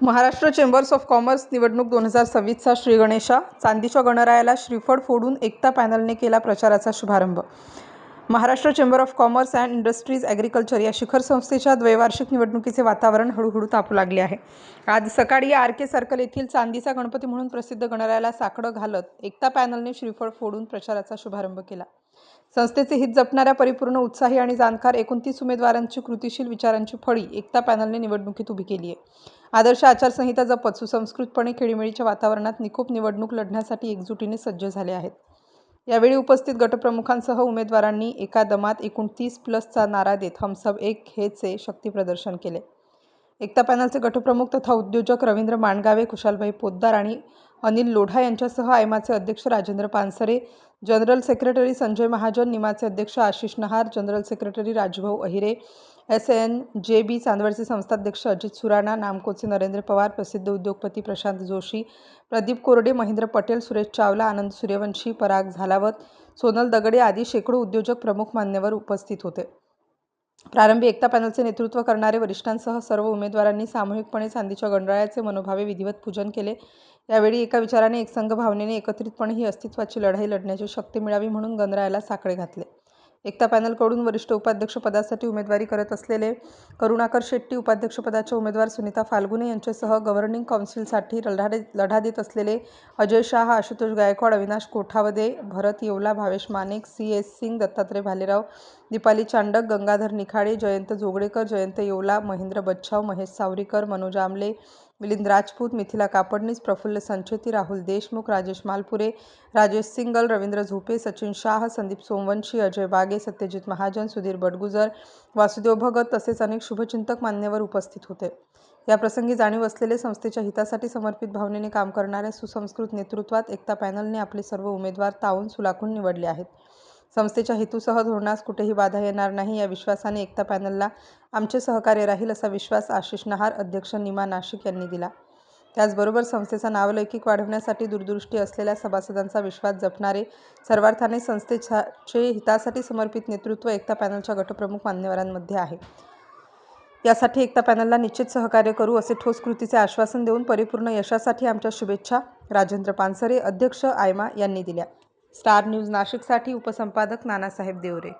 Maharashtra chambers of commerce निवडणूक 2026चा श्रीगणेशा चांदीच्या गणरायाला श्रीफळ फोडून एकता पॅनलने केला प्रचाराचा शुभारंभ। Maharashtra chamber of commerce and industries agriculture या शिखर संस्थेच्या द्वैवार्षिक निवडणुकीचे वातावरण हळूहळू तापू लागले आहे। आज सकाळी आर.के. सर्कल येथील चांदीचा गणपती म्हणून प्रसिद्ध गणरायाला साकडं घालत एकता पॅनलने श्रीफळ फोडून प्रचाराचा शुभारंभ केला। संस्थेचे हित जपणाऱ्या परिपूर्ण उत्साही आणि जाणकार 29 उमेदवारांची कृतिशील विचारांची फळी एकता पॅनलने निवडणुकीत उभी केली आहे। आदर्श आचारसंहिता जपत सुसंस्कृतपणे खेळीमेळीच्या वातावरणात निकोप निवडणूक लढण्यासाठी एकजुटीने सज्ज झाले आहेत। यावेळी उपस्थित गटप्रमुखांसह उमेदवारांनी एका दमात 29+चा नारा देत हम सब एक हेचे शक्ती प्रदर्शन केले। एकता पॅनलचे गटप्रमुख तथा उद्योजक रवींद्र माणगावे, कुशालभाई पोद्दार आणि अनिल लोढा यांच्यासह आयमाचे अध्यक्ष राजेंद्र पानसरे, जनरल सेक्रेटरी संजय महाजन, निमाचे अध्यक्ष Ashish Nahar, general secretary Rajbhau Ahire, SNJB चांदवडचे संस्थाध्यक्ष अजित सुराणा, नामकोचे नरेंद्र पवार, प्रसिद्ध उद्योगपती प्रशांत जोशी, प्रदीप कोरडे, महेंद्र पटेल, सुरेश चावला, आनंद सूर्यवंशी, पराग झालावत, सोनल दगडे आदी शेकडो उद्योजक प्रमुख मान्यवर उपस्थित होते। प्रारंभी एकता पॅनलचे नेतृत्व करणारे वरिष्ठांसह सर्व उमेदवारांनी सामूहिकपणे चांदीच्या गणरायाचे मनोभावे विधिवत पूजन केले। यावेळी एका विचाराने, एकसंघ भावनेने एकत्रितपणे ही अस्तित्वाची लढाई लढण्याची शक्ती मिळावी म्हणून गणरायाला साकडे घातले। एकता पॅनलकडून वरिष्ठ उपाध्यक्षपदासाठी उमेदवारी करत असलेले करुणाकर शेट्टी, उपाध्यक्षपदाच्या उमेदवार सुनीता फाल्गुने यांच्यासह गव्हर्निंग काउन्सिलसाठी लढा देत असलेले अजय शाह, आशुतोष गायकवाड, अविनाश कोठावदे, भरत येवला, भावेश मानेक, CS सिंग, दत्तात्रय भालेराव, दीपाली चांडक, गंगाधर निखाडे, जयंत जोगळेकर, जयंत येवला, महेंद्र बच्छाव, महेश सावरीकर, मनोज आमले, मिलिंद राजपूत, मिथिला कापडनीस, प्रफुल्ल संचेती, राहुल देशमुख, राजेश मालपुरे, राजेश सिंगल, रवींद्र झोपे, सचिन शाह, संदीप सोमवंशी, अजय बागे, सत्यजित महाजन, सुधीर बडगुजर, वासुदेव भगत तसेच अनेक शुभचिंतक मान्यवर उपस्थित होते। या प्रसंगी जाणीव असलेले संस्थेच्या हितासाठी समर्पित भावनेने काम करणाऱ्या सुसंस्कृत नेतृत्वात एकता पॅनलने आपले सर्व उमेदवार तावून सुलाखून निवडले आहेत। संस्थेच्या हेतूसह धोरणास कुठेही बाधा येणार नाही या विश्वासाने एकता पॅनलला आमचे सहकार्य राहील असा विश्वास आशिष नहार, अध्यक्ष निमा नाशिक यांनी दिला। त्याचबरोबर संस्थेचा नावलौकिक वाढवण्यासाठी दूरदृष्टी असलेल्या सभासदांचा विश्वास जपणारे सर्वार्थाने संस्थेच्या हितासाठी समर्पित नेतृत्व एकता पॅनलच्या गटप्रमुख मान्यवरांमध्ये आहे। यासाठी एकता पॅनलला निश्चित सहकार्य करू असे ठोस कृतीचे आश्वासन देऊन परिपूर्ण यशासाठी आमच्या शुभेच्छा राजेंद्र पानसरे, अध्यक्ष आयमा यांनी दिल्या। स्टार न्यूज नाशिकसाठी उपसंपादक नानासाहेब देवरे।